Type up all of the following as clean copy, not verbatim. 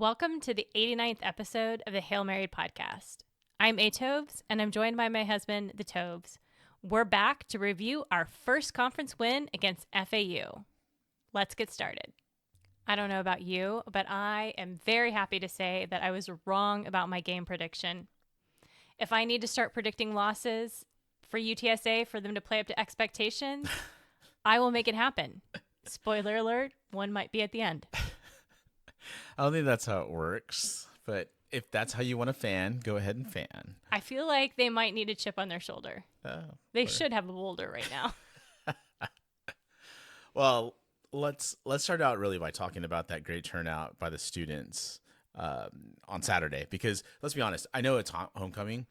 Welcome to the 89th episode of the Hail Married podcast. I'm A. Toves, and I'm joined by my husband, the Toves. We're back to review our first conference win against FAU. Let's get started. I don't know about you, but I am very happy to say that I was wrong about my game prediction. If I need to start predicting losses for UTSA for them to play up to expectations, I will make it happen. Spoiler alert, one might be at the end. I don't think that's how it works, but if that's how you want to fan, go ahead and fan. I feel like they might need a chip on their shoulder. They should have a boulder right now. Well, let's start out really by talking about that great turnout by the students on Saturday, because let's be honest, I know it's homecoming,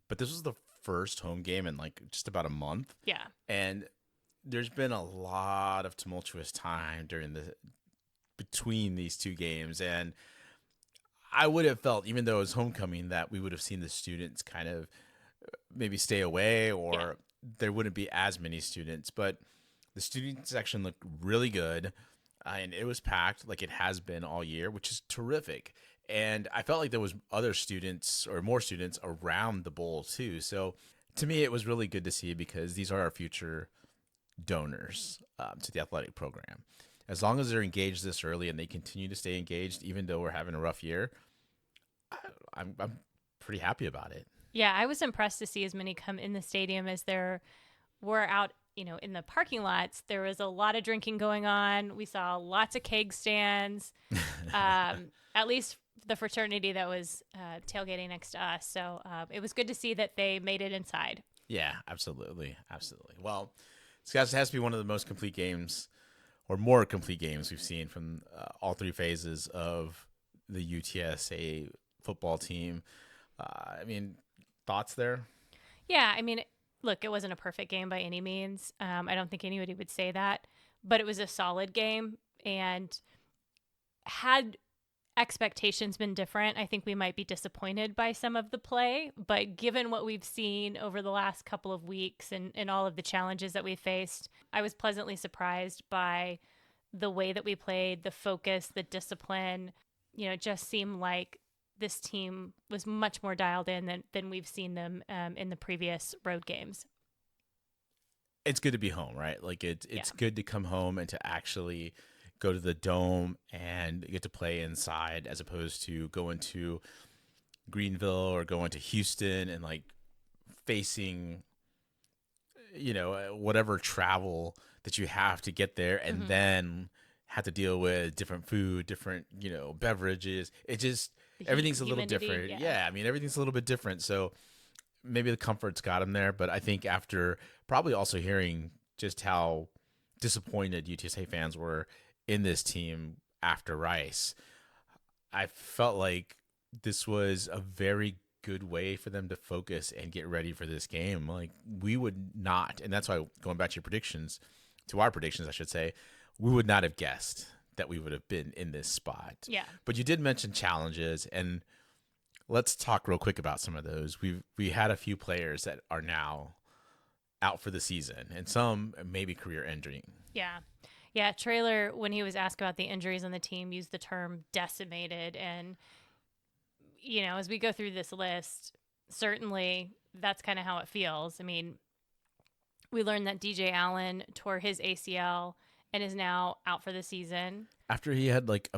but this was the first home game in like just about a month. Yeah. And there's been a lot of tumultuous time between these two games, and I would have felt, even though it was homecoming, that we would have seen the students kind of maybe stay away, or there wouldn't be as many students. But the student section looked really good, and it was packed like it has been all year, which is terrific. And I felt like there was other students or more students around the bowl too. So to me, it was really good to see, because these are our future donors to the athletic program. As long as they're engaged this early and they continue to stay engaged, even though we're having a rough year, I'm pretty happy about it. Yeah, I was impressed to see as many come in the stadium as there were out, in the parking lots. There was a lot of drinking going on. We saw lots of keg stands, at least the fraternity that was tailgating next to us. So it was good to see that they made it inside. Yeah, absolutely. Absolutely. Well, this has to be one of the most complete games, or more complete games, we've seen from all three phases of the UTSA football team. Thoughts there? Yeah, look, it wasn't a perfect game by any means. I don't think anybody would say that, but it was a solid game. And had expectations been different, I think we might be disappointed by some of the play. But given what we've seen over the last couple of weeks and all of the challenges that we faced, I was pleasantly surprised by the way that we played, the focus, the discipline. It just seemed like this team was much more dialed in than we've seen them in the previous road games. It's good to be home, right? Like it's good to come home and to actually go to the dome and get to play inside, as opposed to going to Greenville or going to Houston and like facing, whatever travel that you have to get there, and then have to deal with different food, different, beverages. It just, everything's a little different. Yeah. Everything's a little bit different. So maybe the comfort's got him there, but I think after probably also hearing just how disappointed UTSA fans were in this team after Rice, I felt like this was a very good way for them to focus and get ready for this game. Like, we would not, and that's why, going back to our predictions, I should say, we would not have guessed that we would have been in this spot. Yeah. But you did mention challenges, and let's talk real quick about some of those. We had a few players that are now out for the season, and some maybe career ending. Yeah, Traylor, when he was asked about the injuries on the team, used the term decimated. And, as we go through this list, certainly that's kind of how it feels. We learned that DJ Allen tore his ACL and is now out for the season. After he had like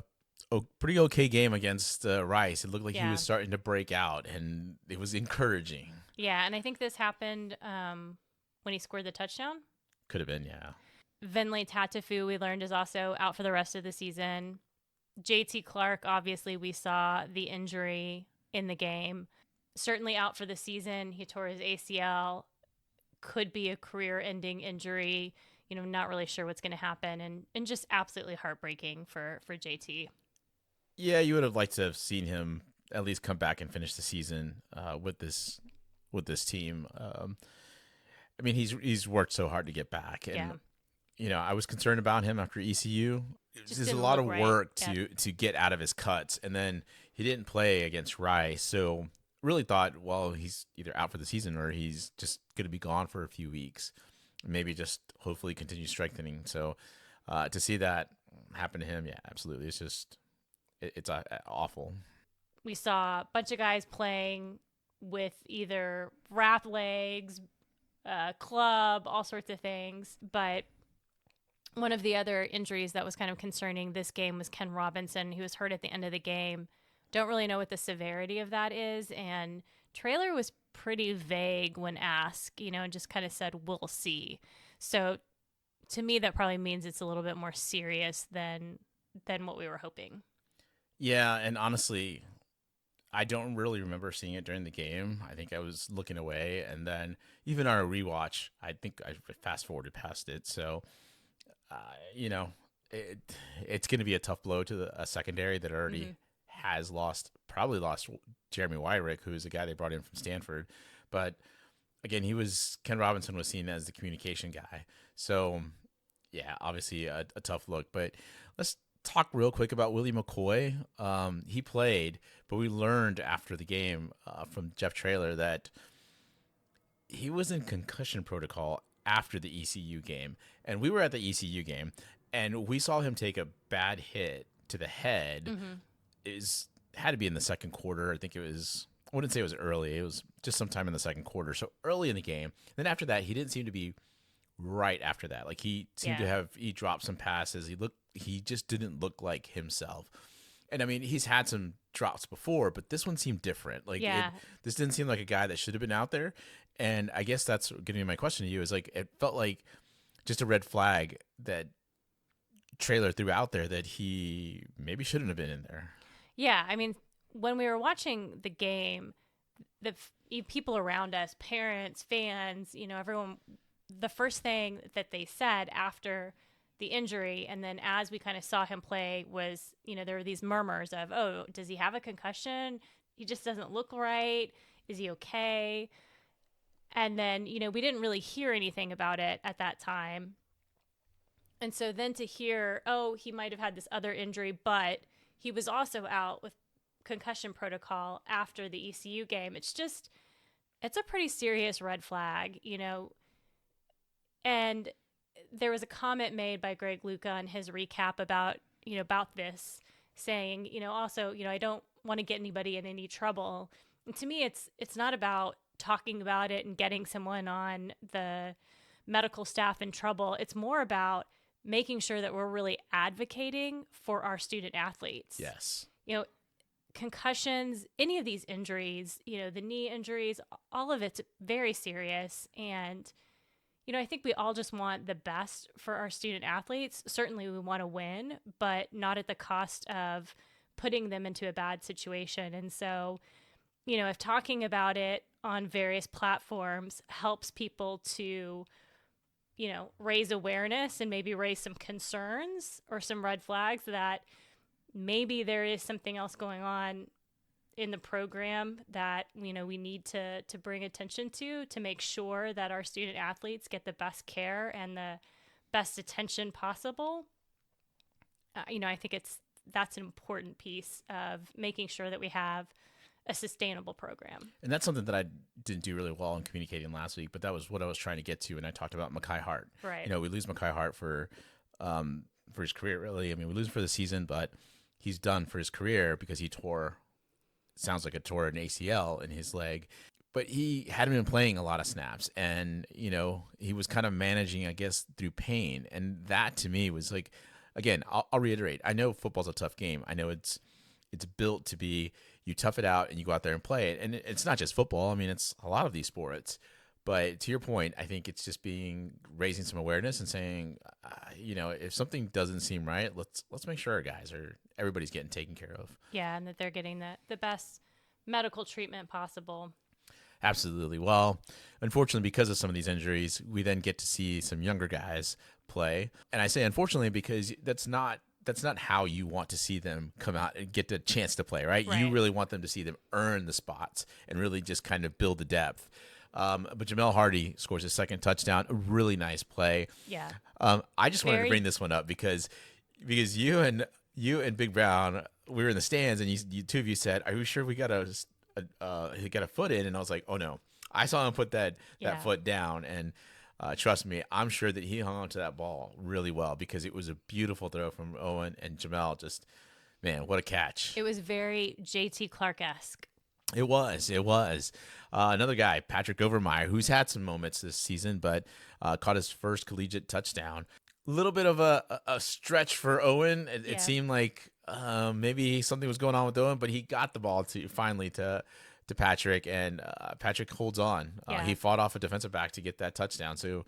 a pretty okay game against Rice, it looked like he was starting to break out, and it was encouraging. Yeah, and I think this happened when he scored the touchdown. Could have been, yeah. Venley Tatafu, we learned, is also out for the rest of the season. JT Clark, obviously, we saw the injury in the game. Certainly out for the season. He tore his ACL. Could be a career-ending injury. Not really sure what's going to happen. And just absolutely heartbreaking for JT. Yeah, you would have liked to have seen him at least come back and finish the season with this team. He's worked so hard to get back, and I was concerned about him after ECU. There's a lot of work to get out of his cuts, and then he didn't play against Rice, so really thought, well, he's either out for the season or he's just going to be gone for a few weeks, maybe just hopefully continue strengthening. So to see that happen to him, yeah, absolutely, it's awful. We saw a bunch of guys playing with either wrap legs, club, all sorts of things. But one of the other injuries that was kind of concerning this game was Ken Robinson, who was hurt at the end of the game. Don't really know what the severity of that is. And Traylor was pretty vague when asked, and just kind of said, we'll see. So to me, that probably means it's a little bit more serious than what we were hoping. Yeah, and honestly, I don't really remember seeing it during the game. I think I was looking away, and then even on a rewatch, I think I fast forwarded past it. So, uh, you know, it it's going to be a tough blow to a secondary that already Mm-hmm. has probably lost Jeremy Wyrick, who's the guy they brought in from Stanford. But again, Ken Robinson was seen as the communication guy. So, yeah, obviously a tough look. But let's talk real quick about Willie McCoy. He played, but we learned after the game from Jeff Traylor that he was in concussion protocol after the ECU game. And we were at the ECU game, and we saw him take a bad hit to the head. Mm-hmm. Is Had to be in the second quarter. I think it was. I wouldn't say it was early. It was just sometime in the second quarter. So early in the game. Then after that, he didn't seem to be right after that. Like he seemed to have he dropped some passes. He just didn't look like himself. And I mean, he's had some drops before, but this one seemed different. This didn't seem like a guy that should have been out there. And I guess that's getting to my question to you is like it felt like just a red flag that Trailer threw out there that he maybe shouldn't have been in there. Yeah, I mean, when we were watching the game, people around us, parents, fans, everyone, the first thing that they said after the injury, and then as we kind of saw him play, was, there were these murmurs of, oh, does he have a concussion? He just doesn't look right. Is he okay? And then, we didn't really hear anything about it at that time. And so then to hear, oh, he might have had this other injury, but he was also out with concussion protocol after the ECU game. It's a pretty serious red flag, And there was a comment made by Greg Luca on his recap about this, saying, also, I don't want to get anybody in any trouble. And to me, it's not about talking about it and getting someone on the medical staff in trouble. It's more about making sure that we're really advocating for our student athletes. Yes. Concussions, any of these injuries, the knee injuries, all of it's very serious. And, I think we all just want the best for our student athletes. Certainly we want to win, but not at the cost of putting them into a bad situation. And so, if talking about it on various platforms helps people to raise awareness and maybe raise some concerns or some red flags that maybe there is something else going on in the program that, we need to bring attention to make sure that our student athletes get the best care and the best attention possible. I think that's an important piece of making sure that we have a sustainable program. And that's something that I didn't do really well in communicating last week, but that was what I was trying to get to. And I talked about Mekhi Hart. Right. We lose Mekhi Hart for his career, really. I mean, we lose him for the season, but he's done for his career because he tore an ACL in his leg. But he hadn't been playing a lot of snaps, and, he was kind of managing, I guess, through pain. And that to me was like, again, I'll reiterate. I know football's a tough game. I know it's built to be, you tough it out and you go out there and play it. And it's not just football. I mean, it's a lot of these sports. But to your point, I think it's just raising some awareness and saying, if something doesn't seem right, let's make sure everybody's getting taken care of. Yeah, and that they're getting the best medical treatment possible. Absolutely. Well, unfortunately, because of some of these injuries, we then get to see some younger guys play. And I say unfortunately because that's not how you want to see them come out and get the chance to play, right? You really want them to see them earn the spots and really just kind of build the depth. But Jamel Hardy scores his second touchdown. A really nice play. Yeah. I just wanted to bring this one up because you and Big Brown, we were in the stands, and you two of you said, "Are you sure we got he got a foot in?" And I was like, "Oh no!" I saw him put that foot down, and trust me, I'm sure that he hung on to that ball really well because it was a beautiful throw from Owen, and Jamel just Man, what a catch. It was very JT Clark-esque. It was. It was. Another guy, Patrick Overmeyer, who's had some moments this season, but caught his first collegiate touchdown. A little bit of a stretch for Owen. It Yeah. seemed like maybe something was going on with Owen, but he got the ball finally to Patrick, and Patrick holds on. Yeah. He fought off a defensive back to get that touchdown. So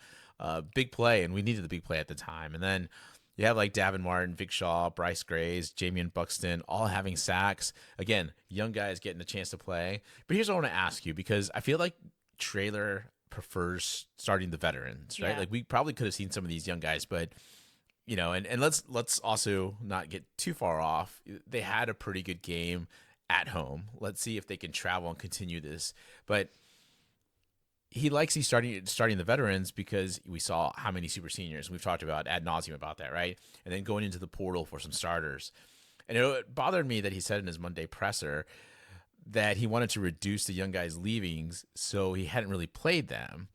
big play, and we needed the big play at the time. And then you have like Davin Martin, Vic Shaw, Bryce Grays, Jamian Buxton, all having sacks. Again, young guys getting a chance to play. But here's what I want to ask you, because I feel like Traylor prefers starting the veterans, right? Yeah. Like we probably could have seen some of these young guys, but and let's also not get too far off. They had a pretty good game at home. Let's see if they can travel and continue this. But he likes starting the veterans because we saw how many super seniors. We've talked about ad nauseum about that, right? And then going into the portal for some starters. And it bothered me that he said in his Monday presser that he wanted to reduce the young guys' leavings, so he hadn't really played them.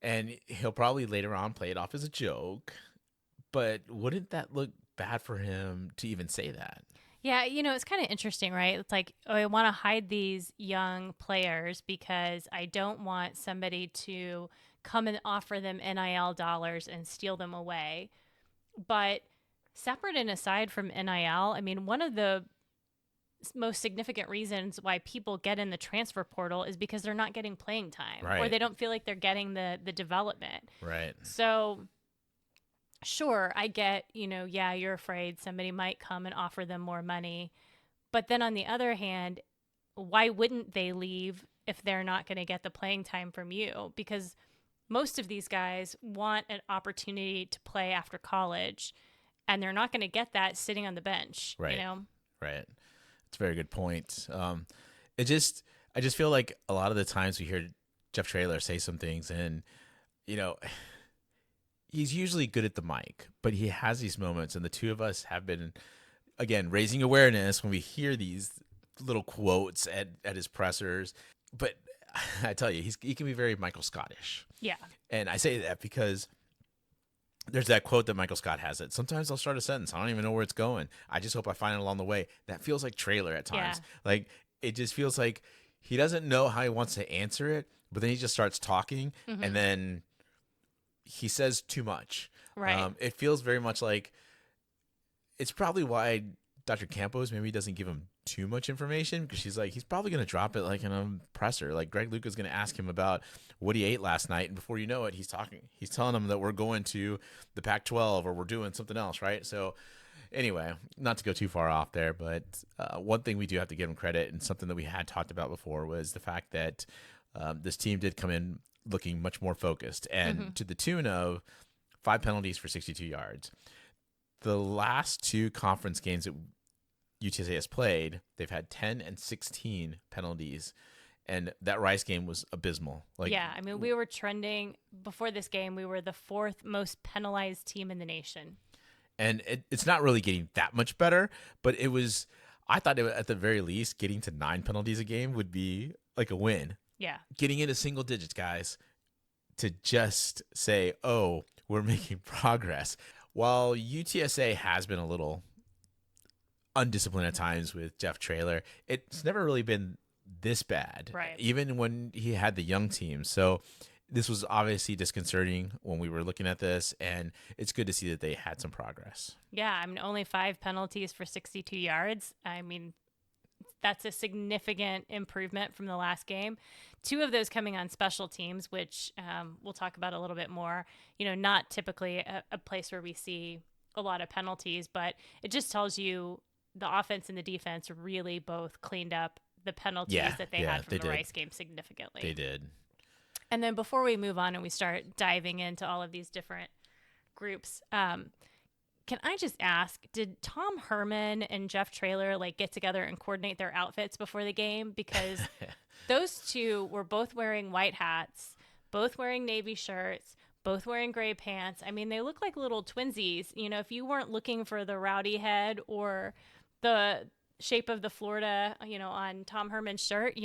And he'll probably later on play it off as a joke. But wouldn't that look bad for him to even say that? Yeah, it's kind of interesting, right? It's like, oh, I want to hide these young players because I don't want somebody to come and offer them NIL dollars and steal them away. But separate and aside from NIL, I mean, one of the most significant reasons why people get in the transfer portal is because they're not getting playing time, or Right. they don't feel like they're getting the development. Right. So sure, I get, yeah, you're afraid somebody might come and offer them more money. But then on the other hand, why wouldn't they leave if they're not going to get the playing time from you? Because most of these guys want an opportunity to play after college, and they're not going to get that sitting on the bench, Right. Right. It's a very good point. I just feel like a lot of the times we hear Jeff Traylor say some things, and he's usually good at the mic, but he has these moments, and the two of us have been, again, raising awareness when we hear these little quotes at his pressers. But I tell you, he can be very Michael Scottish. Yeah. And I say that because there's that quote that Michael Scott has that sometimes I'll start a sentence, I don't even know where it's going, I just hope I find it along the way. That feels like Traylor at times. Yeah. Like it just feels like he doesn't know how he wants to answer it, but then he just starts talking, and then he says too much. Right. It feels very much like it's probably why Dr. Campos maybe doesn't give him too much information, because he's probably going to drop it like in a presser. Like Greg Luca's going to ask him about what he ate last night, and before you know it, he's telling him that we're going to the Pac-12 or we're doing something else, right? So anyway, not to go too far off there, but one thing we do have to give him credit, and something that we had talked about before, was the fact that this team did come in looking much more focused, and to the tune of 5 penalties for 62 yards. The last 2 conference games that UTSA has played, they've had 10 and 16 penalties, and that Rice game was abysmal. Yeah, I mean, we were trending before this game. We were the 4th most penalized team in the nation. And it's not really getting that much better, but I thought at the very least, getting to 9 penalties a game would be like a win. Yeah. Getting into single digits, guys, to just say, oh, we're making progress. While UTSA has been a little undisciplined at times with Jeff Traylor, it's never really been this bad, Right. even when he had the young team. So this was obviously disconcerting when we were looking at this, and it's good to see that they had some progress. Yeah, I mean, only 5 penalties for 62 yards. I mean, that's a significant improvement from the last game. 2 of those coming on special teams, which we'll talk about a little bit more. Not typically a place where we see a lot of penalties, but it just tells you the offense and the defense really both cleaned up the penalties that they had from the Rice game significantly. They did. And then before we move on and we start diving into all of these different groups, can I just ask, did Tom Herman and Jeff Traylor get together and coordinate their outfits before the game? Because those two were both wearing white hats, both wearing navy shirts, both wearing gray pants. I mean, they look like little twinsies. If you weren't looking for the rowdy head or the shape of the Florida, on Tom Herman's shirt,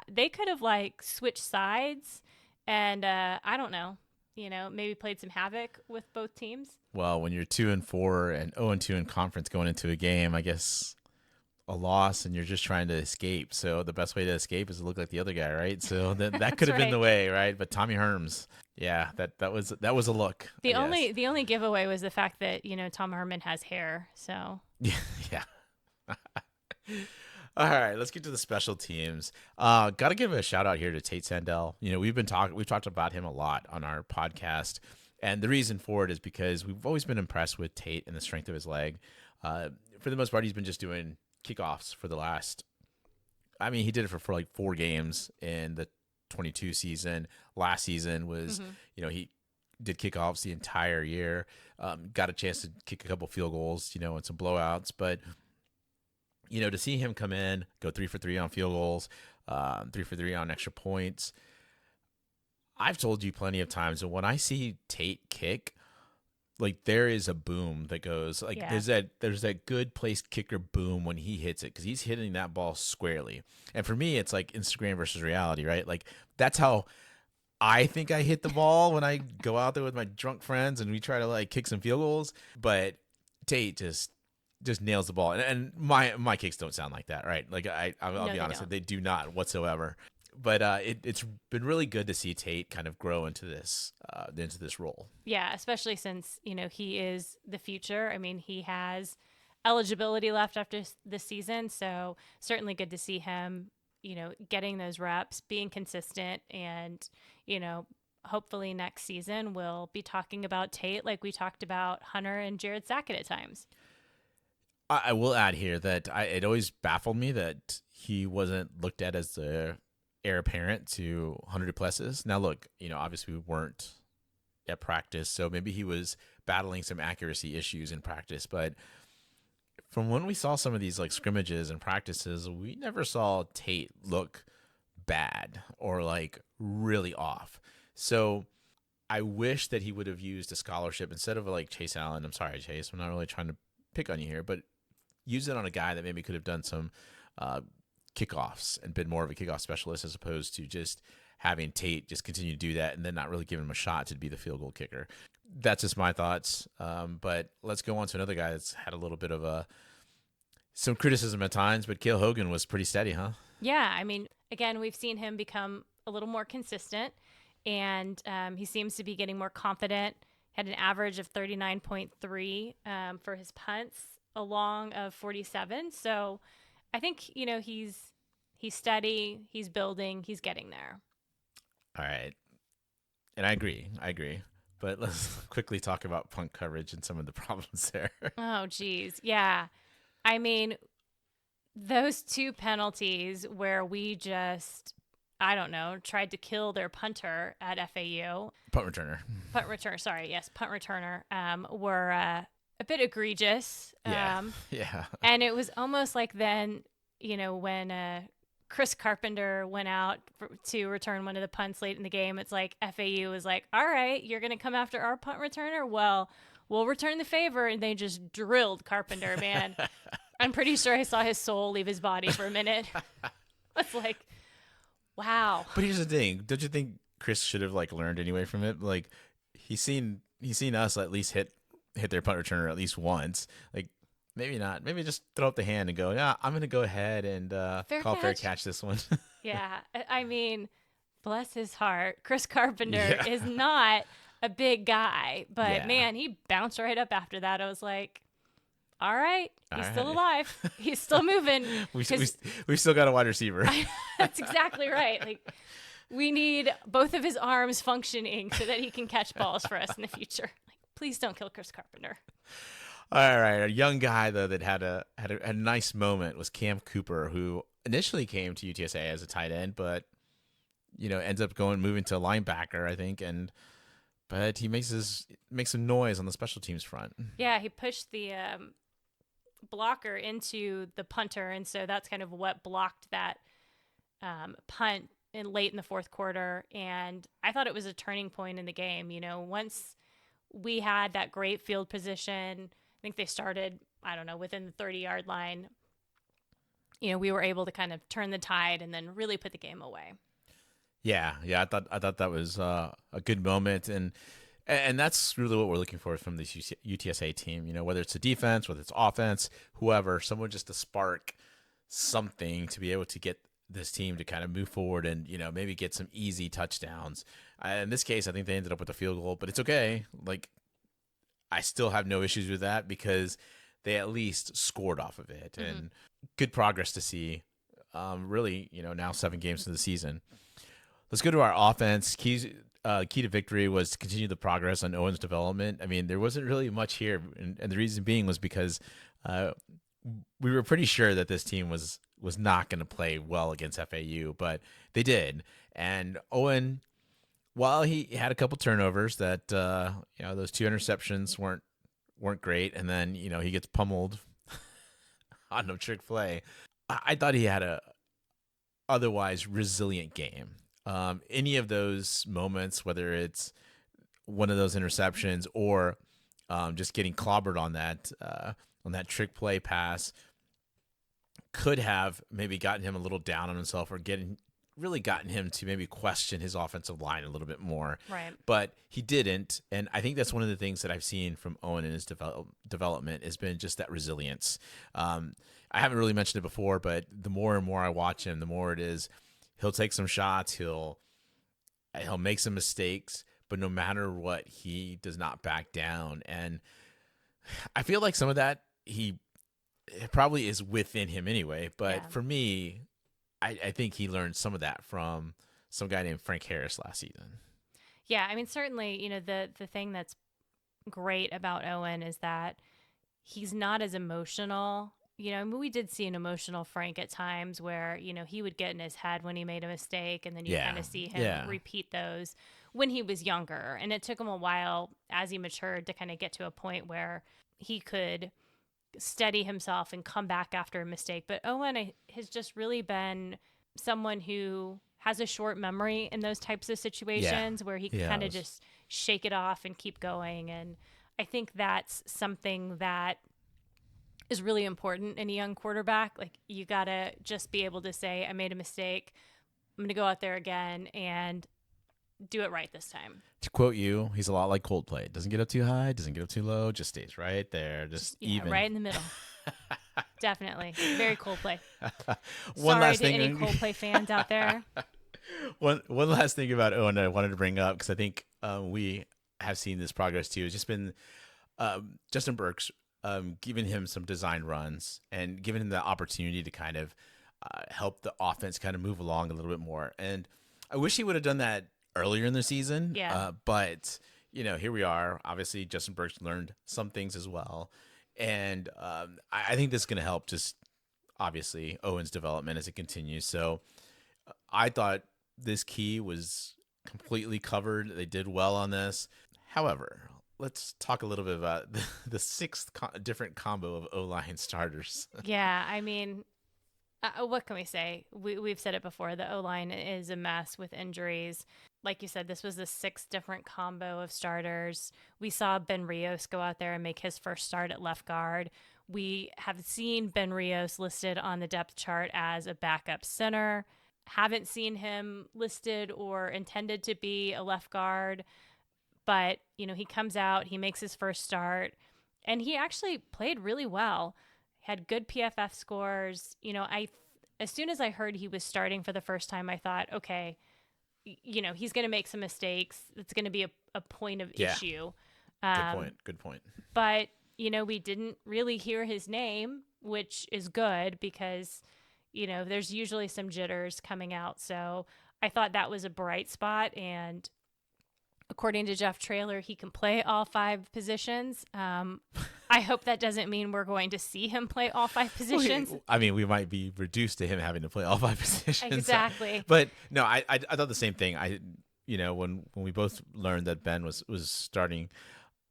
they could have switched sides and I don't know, maybe played some havoc with both teams. Well, when you're 2-4 and 0-2 in conference going into a game, I guess a loss and you're just trying to escape. So the best way to escape is to look like the other guy, right? So that could That's have been the right. way, right? But Tommy Herms, yeah, that was a look, I guess. The only giveaway was the fact that, Tom Herman has hair. So, Yeah, yeah. All right, let's get to the special teams. Got to give a shout out here to Tate Sandell. We've talked about him a lot on our podcast, and the reason for it is because we've always been impressed with Tate and the strength of his leg. For the most part, he's been just doing kickoffs for the last. I mean, he did it for like 4 games in the 22 season. Last season was, mhm. he did kickoffs the entire year. Got a chance to kick a couple field goals, and some blowouts, but to see him come in, go 3 for 3 on field goals, 3 for 3 on extra points. I've told you plenty of times that when I see Tate kick, like there is a boom that goes like Yeah. there's that good placed kicker boom when he hits it because he's hitting that ball squarely. And for me, it's like Instagram versus reality, right? Like that's how I think I hit the ball when I go out there with my drunk friends and we try to like kick some field goals. But Tate just nails the ball, and my kicks don't sound like that, right? Like I'll No, be they honest, don't. they do not whatsoever. But it's been really good to see Tate kind of grow into this role. Yeah, especially since, he is the future. I mean, he has eligibility left after this season. So certainly good to see him, getting those reps, being consistent. And, you know, hopefully next season we'll be talking about Tate like we talked about Hunter and Jared Sackett at times. I will add here that it always baffled me that he wasn't looked at as the heir apparent to Hunter Duplessis. Now, look, obviously we weren't at practice, so maybe he was battling some accuracy issues in practice. But from when we saw some of these like scrimmages and practices, we never saw Tate look bad or like really off. So I wish that he would have used a scholarship instead of like Chase Allen. I'm sorry, Chase. I'm not really trying to pick on you here, but use it on a guy that maybe could have done some kickoffs and been more of a kickoff specialist as opposed to just having Tate just continue to do that and then not really giving him a shot to be the field goal kicker. That's just my thoughts. But let's go on to another guy that's had a little bit of some criticism at times, but Cale Hogan was pretty steady, huh? Yeah, I mean, again, we've seen him become a little more consistent, and he seems to be getting more confident. Had an average of 39.3 for his punts, a long of 47. So I think he's steady, he's building, he's getting there. All right. And I agree. But let's quickly talk about punt coverage and some of the problems there. Oh, geez, yeah. I mean, those two penalties where we just, I don't know, tried to kill their punter at FAU, Punt returner. punt returner, sorry, yes, punt returner, were a bit egregious. Yeah. Yeah. And it was almost like then, when Chris Carpenter went out to return one of the punts late in the game, it's like FAU was like, all right, you're going to come after our punt returner? Well, we'll return the favor. And they just drilled Carpenter, man. I'm pretty sure I saw his soul leave his body for a minute. It's like, wow. But here's the thing. Don't you think Chris should have like learned anyway from it? Like he's seen us at least hit their punt returner at least once. Like maybe not. Maybe just throw up the hand and go, yeah, I'm gonna go ahead and call fair catch this one. Yeah. I mean, bless his heart. Chris Carpenter Yeah. is not a big guy, but Yeah. man, he bounced right up after that. I was like, all right, he's All still right. alive. He's still moving. we 'Cause we still got a wide receiver. that's exactly right. Like, we need both of his arms functioning so that he can catch balls for us in the future. Like, please don't kill Chris Carpenter. All right, a young guy though that had a nice moment was Cam Cooper, who initially came to UTSA as a tight end, but ends up moving to linebacker, I think, but he makes some noise on the special teams front. Yeah, he pushed the blocker into the punter, and so that's kind of what blocked that punt late in the fourth quarter. And I thought it was a turning point in the game. Once we had that great field position, I think they started, I don't know, within the 30-yard line. We were able to kind of turn the tide and then really put the game away. Yeah. I thought that was a good moment, and that's really what we're looking for from this UTSA team. Whether it's the defense, whether it's offense, whoever, someone just to spark something to be able to get this team to kind of move forward and, maybe get some easy touchdowns. In this case, I think they ended up with a field goal, but it's okay. Like, I still have no issues with that because they at least scored off of it, Mm-hmm. and good progress to see. Really, now 7 games into the season. Let's go to our offense. Key to victory was to continue the progress on Owen's development. I mean, there wasn't really much here, and the reason being was because we were pretty sure that this team was not going to play well against FAU, but they did. And Owen, while he had a couple turnovers that those 2 interceptions weren't great, and then he gets pummeled on no trick play. I thought he had a otherwise resilient game. Any of those moments, whether it's one of those interceptions or just getting clobbered on that trick play pass, could have maybe gotten him a little down on himself, or really gotten him to maybe question his offensive line a little bit more. Right. But he didn't, and I think that's one of the things that I've seen from Owen in his development has been just that resilience. I haven't really mentioned it before, but the more and more I watch him, the more it is he'll take some shots, he'll make some mistakes, but no matter what, he does not back down. And I feel like some of that it probably is within him anyway. But Yeah. for me, I think he learned some of that from some guy named Frank Harris last season. Yeah, I mean, certainly, the thing that's great about Owen is that he's not as emotional. I mean, we did see an emotional Frank at times where, he would get in his head when he made a mistake, and then you kind Yeah, of see him yeah, repeat those when he was younger. And it took him a while as he matured to kind of get to a point where he could steady himself and come back after a mistake. But Owen has just really been someone who has a short memory in those types of yeah. situations where he He can kind of has. just shake it off and keep going. And I think that's something that is really important in a young quarterback. Like, you got to just be able to say, I made a mistake. I'm going to go out there again and do it right this time. To quote you, he's a lot like Coldplay. Doesn't get up too high, doesn't get up too low, just stays right there, just Yeah, even. right in the middle. Definitely. Very Coldplay. One Sorry last to any thing. Coldplay fans out there. One last thing about Owen I wanted to bring up, because I think we have seen this progress too. It's just been Justin Burks giving him some design runs and giving him the opportunity to kind of help the offense kind of move along a little bit more. And I wish he would have done that earlier in the season. Yeah. But here we are. Obviously, Justin Burks learned some things as well, and I think this is going to help just obviously Owen's development as it continues. So I thought this key was completely covered. They did well on this. However, let's talk a little bit about the sixth different combo of O-line starters. Yeah. I mean, what can we say? We've said it before. The O-line is a mess with injuries. Like you said, this was the 6th different combo of starters. We saw Ben Rios go out there and make his first start at left guard. We have seen Ben Rios listed on the depth chart as a backup center. Haven't seen him listed or intended to be a left guard. But, he comes out, he makes his first start, and he actually played really well. Had good PFF scores. As soon as I heard he was starting for the first time, I thought, okay, he's going to make some mistakes. It's going to be a point of Yeah, issue. good point. Good point. But, we didn't really hear his name, which is good because, there's usually some jitters coming out. So I thought that was a bright spot. And according to Jeff Traylor, he can play all 5 positions. I hope that doesn't mean we're going to see him play all 5 positions. I mean, we might be reduced to him having to play all 5 positions. Exactly. But no, I thought the same thing. When we both learned that Ben was starting,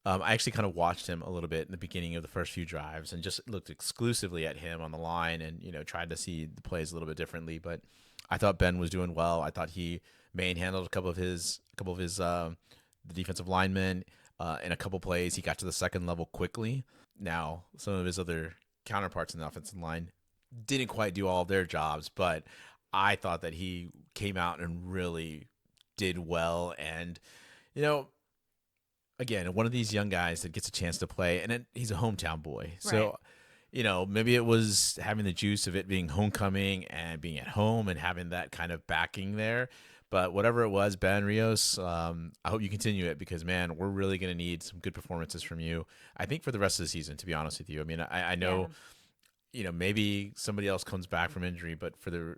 I actually kind of watched him a little bit in the beginning of the first few drives and just looked exclusively at him on the line and tried to see the plays a little bit differently. But I thought Ben was doing well. I thought he manhandled a couple of his the defensive linemen in a couple plays. He got to the second level quickly. Now, some of his other counterparts in the offensive line didn't quite do all of their jobs, but I thought that he came out and really did well. And, again, one of these young guys that gets a chance to play, and he's a hometown boy. So maybe it was having the juice of it being homecoming and being at home and having that kind of backing there. But whatever it was, Ben Rios, I hope you continue it because, man, we're really going to need some good performances from you. I think for the rest of the season, to be honest with you. I mean, I Yeah. know, maybe somebody else comes back from injury, but for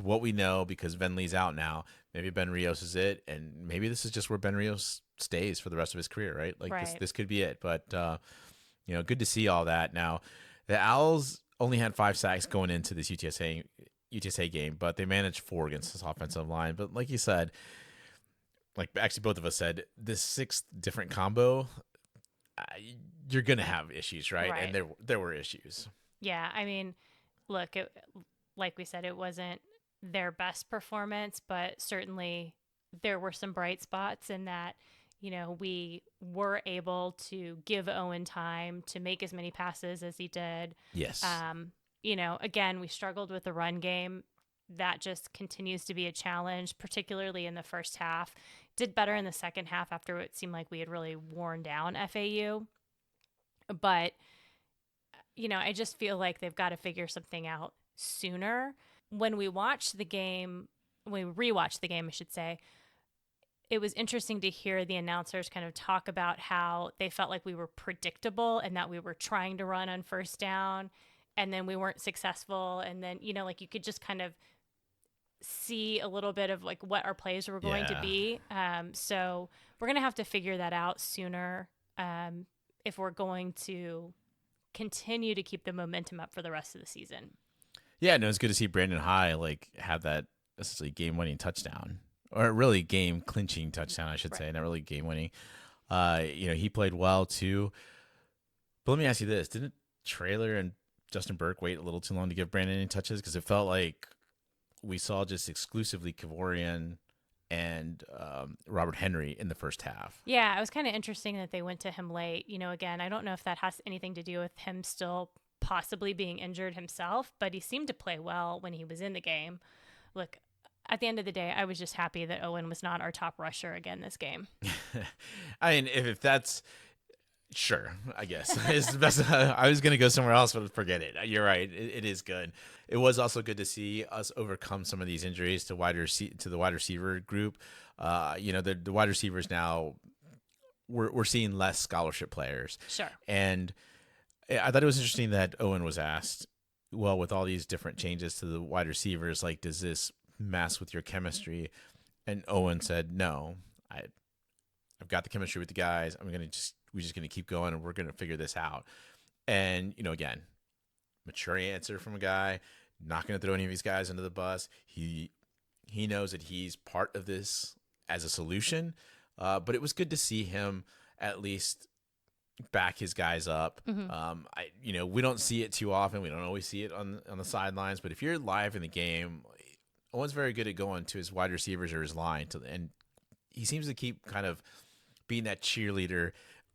what we know, because Ben Lee's out now, maybe Ben Rios is it, and maybe this is just where Ben Rios stays for the rest of his career, right? Like this, Right. this could be it. But good to see all that. Now, the Owls only had 5 sacks going into this UTSA game, but they managed 4 against this offensive line. But like you said, like actually both of us said, this 6 different combo, uh, you're gonna have issues, right? And Right. there were issues. Yeah. I mean, look, like we said, it wasn't their best performance, but certainly there were some bright spots in that, we were able to give Owen time to make as many passes as he did. Yes. Um, again, we struggled with the run game. That just continues to be a challenge, particularly in the first half. Did better in the second half after it seemed like we had really worn down FAU. But I just feel like they've got to figure something out sooner. When we watched the game, when we rewatched the game, I should say, it was interesting to hear the announcers kind of talk about how they felt like we were predictable and that we were trying to run on first down and then we weren't successful. And then, like you could just kind of see a little bit of like what our plays were going to Yeah. be. So we're going to have to figure that out sooner if we're going to continue to keep the momentum up for the rest of the season. Yeah, no, it's good to see Brandon High like have that essentially game-winning touchdown, or really game-clinching touchdown, I should Right. say, not really game-winning. He played well too. But let me ask you this: didn't Trailer and Justin Burke wait a little too long to give Brandon any touches? Because it felt like we saw just exclusively Kavorian and Robert Henry in the first half. Yeah, it was kind of interesting that they went to him late. Again, I don't know if that has anything to do with him still possibly being injured himself, but he seemed to play well when he was in the game. Look, at the end of the day, I was just happy that Owen was not our top rusher again this game. I mean, if that's sure, I guess it's the best. I was gonna go somewhere else, but forget it. You're right. It is good. It was also good to see us overcome some of these injuries to to the wide receiver group. The wide receivers now we're seeing less scholarship players, Sure. and I thought it was interesting that Owen was asked, well, with all these different changes to the wide receivers, like, does this mess with your chemistry? And Owen said, no, I've got the chemistry with the guys. We're just gonna keep going, and we're gonna figure this out. And again, mature answer from a guy, not gonna throw any of these guys under the bus. He knows that he's part of this as a solution. But it was good to see him at least back his guys up. Mm-hmm. We don't see it too often. We don't always see it on the sidelines. But if you're live in the game, Owen's very good at going to his wide receivers or his line, and he seems to keep kind of being that cheerleader,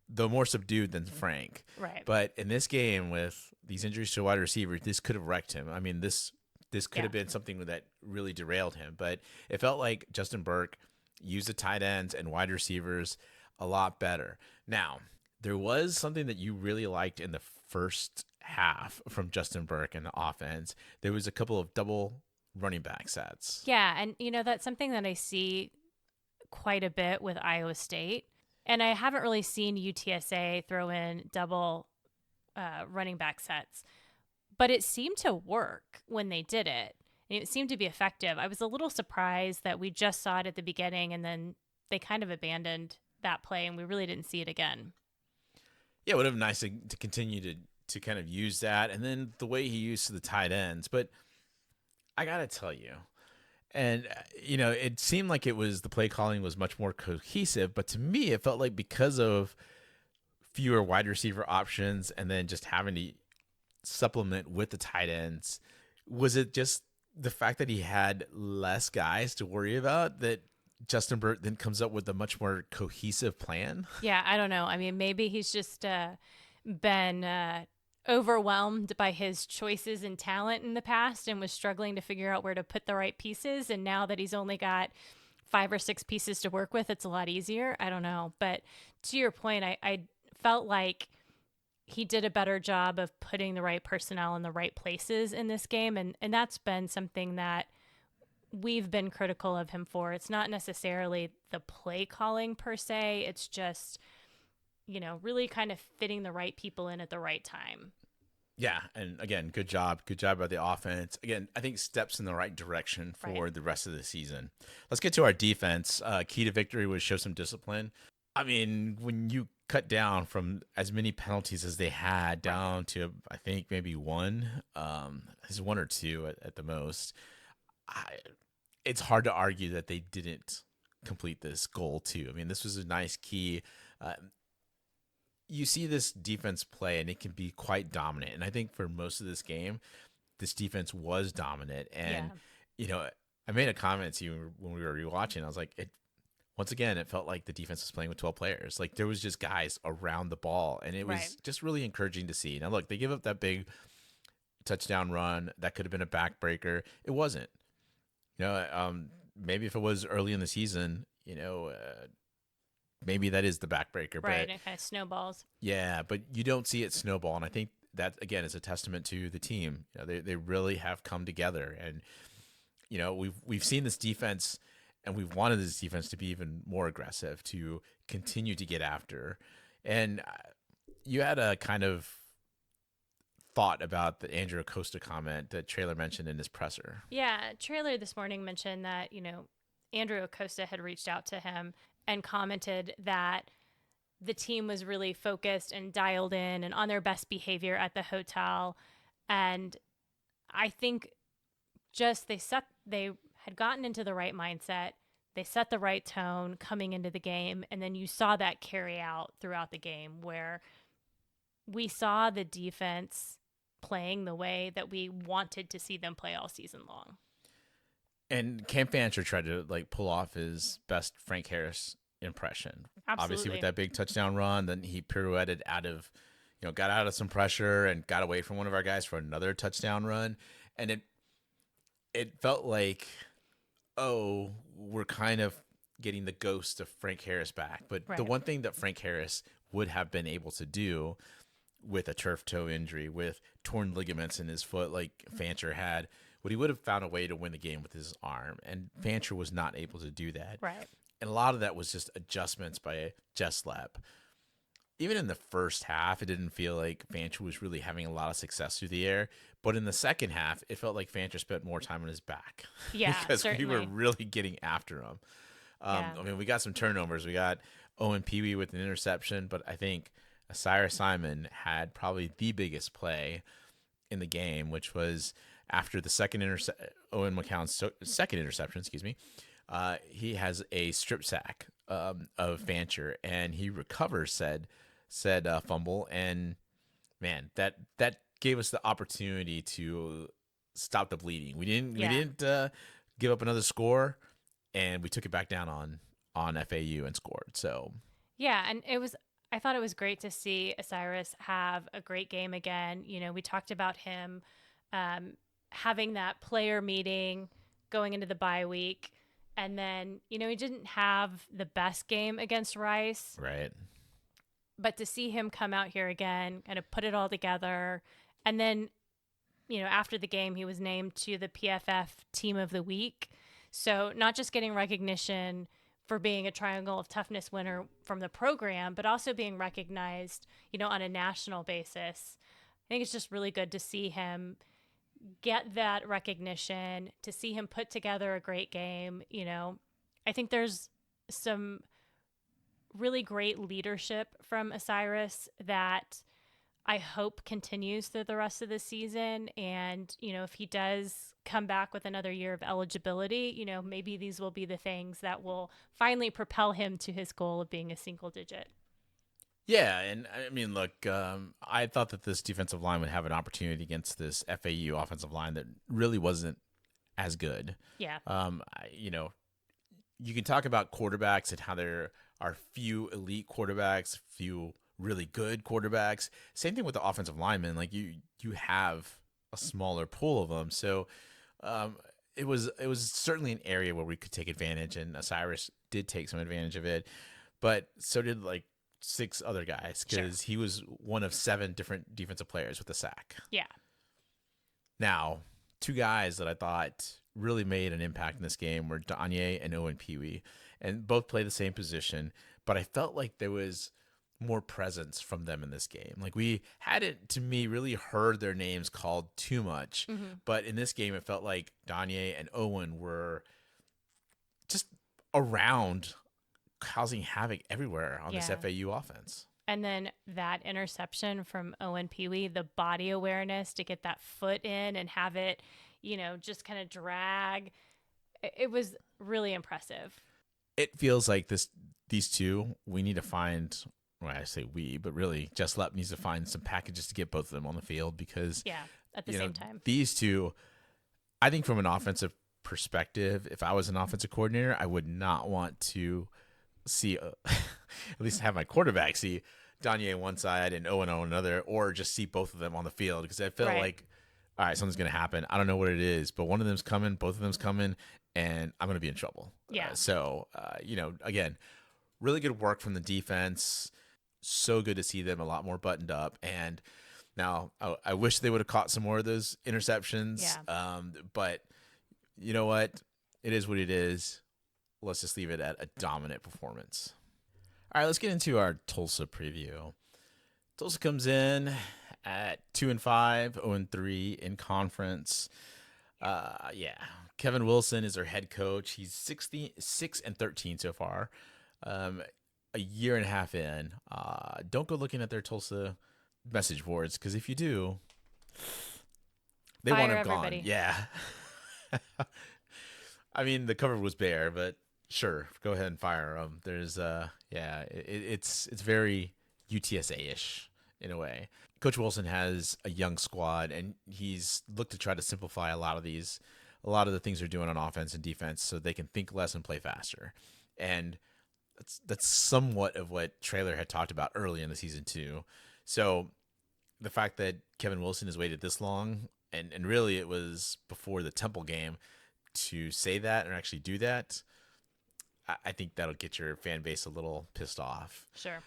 though more subdued than Frank. Right. But in this game, with these injuries to wide receivers, this could have wrecked him. I mean, this could Yeah. have been something that really derailed him. But it felt like Justin Burke used the tight ends and wide receivers a lot better. Now, there was something that you really liked in the first half from Justin Burke and the offense. There was a couple of double running back sets. Yeah. And, that's something that I see quite a bit with Iowa State. And I haven't really seen UTSA throw in double running back sets, but it seemed to work when they did it. And it seemed to be effective. I was a little surprised that we just saw it at the beginning and then they kind of abandoned that play and we really didn't see it again. Yeah, it would have been nice to continue to kind of use that. And then the way he used the tight ends. But I got to tell you, and, it seemed like the play calling was much more cohesive. But to me, it felt like because of fewer wide receiver options and then just having to supplement with the tight ends, was it just the fact that he had less guys to worry about that Justin Burke then comes up with a much more cohesive plan? Yeah, I don't know. I mean, maybe he's just been overwhelmed by his choices and talent in the past and was struggling to figure out where to put the right pieces. And now that he's only got 5 or 6 pieces to work with, it's a lot easier. I don't know. But to your point, I felt like he did a better job of putting the right personnel in the right places in this game. And that's been something that we've been critical of him for. It's not necessarily the play calling per se, it's just, really kind of fitting the right people in at the right time. Yeah, and again, good job by the offense. Again, I think steps in the right direction Right. for the rest of the season. Let's get to our defense. Key to victory was show some discipline. I mean, when you cut down from as many penalties as they had Right. down to, I think maybe one, is one or two at the most. I, it's hard to argue that they didn't complete this goal too. I mean, this was a nice key. Uh, you see this defense play, and it can be quite dominant. And I think for most of this game, this defense was dominant. Yeah. And I made a comment to you when we were rewatching. I was like, it once again, it felt like the defense was playing with 12 players. Like there was just guys around the ball, and it Right. was just really encouraging to see. Now, look, they give up that big touchdown run that could have been a backbreaker. It wasn't. Maybe if it was early in the season, maybe that is the backbreaker. Right. But And it kind of snowballs. yeah, but you don't see it snowball, and I think that again is a testament to the team. They really have come together, and we've seen this defense, and we've wanted this defense to be even more aggressive, to continue to get after. And you had a kind of thought about the Andrew Acosta comment that Traylor mentioned in his presser. Yeah. Trailer this morning mentioned that, Andrew Acosta had reached out to him and commented that the team was really focused and dialed in and on their best behavior at the hotel. And I think just they had gotten into the right mindset. They set the right tone coming into the game. And then you saw that carry out throughout the game where we saw the defense playing the way that we wanted to see them play all season long. And Cam Fancher tried to pull off his best Frank Harris impression. Obviously with Absolutely. that big touchdown run, then he pirouetted out of, got out of some pressure and got away from one of our guys for another touchdown run. And it felt like, oh, we're kind of getting the ghost of Frank Harris back. But the Right. one thing that Frank Harris would have been able to do with a turf toe injury, with torn ligaments in his foot like Fancher had, would he would have found a way to win the game with his arm. And Fancher was not able to do that. Right. And a lot of that was just adjustments by Jesslap. Even in the first half, it didn't feel like Fancher was really having a lot of success through the air. But in the second half, it felt like Fancher spent more time on his back Yeah, because we were certainly. really getting after him. Yeah. I mean, we got some turnovers. We got Owen Peewee with an interception, but I think Cyrus Simon had probably the biggest play in the game, which was after the Owen McCown's second interception, excuse me. He has a strip sack of Fancher, and he recovers said fumble, and man, that gave us the opportunity to stop the bleeding. We Yeah. didn't give up another score, and we took it back down on FAU and scored. So Yeah, and I thought it was great to see Osiris have a great game again. We talked about him having that player meeting going into the bye week. And then, he didn't have the best game against Rice, right. but to see him come out here again, kind of put it all together. And then, after the game, he was named to the PFF Team of the Week. So, not just getting recognition for being a Triangle of Toughness winner from the program, but also being recognized, on a national basis. I think it's just really good to see him get that recognition, to see him put together a great game. I think there's some really great leadership from Osiris that I hope continues through the rest of the season. And, if he does come back with another year of eligibility, maybe these will be the things that will finally propel him to his goal of being a single digit. Yeah, and I mean, look, I thought that this defensive line would have an opportunity against this FAU offensive line that really wasn't as good. Yeah. You can talk about quarterbacks and how there are few elite quarterbacks, few really good quarterbacks. Same thing with the offensive linemen. Like you have a smaller pool of them, so it was certainly an area where we could take advantage, and Osiris did take some advantage of it. But so did 6 other guys Sure. because he was one of 7 different defensive players with a sack. Yeah. Now, 2 guys that I thought really made an impact in this game were Danye and Owen Pee-wee, and both play the same position, but I felt like there was more presence from them in this game. Like we hadn't, to me, really heard their names called too much, Mm-hmm. but in this game, it felt like Danye and Owen were just around, causing havoc everywhere on this Yeah. FAU offense. And then that interception from Owen Pee-wee, the body awareness to get that foot in and have it, just kind of drag. It was really impressive. It feels like these two, we need to find, well, I say we, but really Jess Lepp needs to find some packages to get both of them on the field because, Yeah, at the same time. these two, I think from an offensive perspective, if I was an offensive coordinator, I would not want to see, at least have my quarterback see Danye on one side and Owen on another, or just see both of them on the field because I feel Right. like, all right, something's going to happen. I don't know what it is, but one of them's coming, both of them's coming, and I'm going to be in trouble. Yeah. So, again, really good work from the defense. So good to see them a lot more buttoned up. And now I wish they would have caught some more of those interceptions. Yeah. But you know what? It is what it is. Let's just leave it at a dominant performance. All right, let's get into our Tulsa preview. Tulsa comes in at 2-5, 0-3 in conference. Kevin Wilson is their head coach. He's 6-13 so far. A year and a half in. Don't go looking at their Tulsa message boards because if you do, they Fire want him everybody. gone. Yeah. I mean, the cover was bare, but sure, go ahead and fire him. There's it's very UTSA-ish in a way. Coach Wilson has a young squad, and he's looked to try to simplify a lot of the things they're doing on offense and defense so they can think less and play faster. And that's somewhat of what Traylor had talked about early in the season too. So the fact that Kevin Wilson has waited this long, and really it was before the Temple game to say that and actually do that, I think that'll get your fan base a little pissed off. Sure.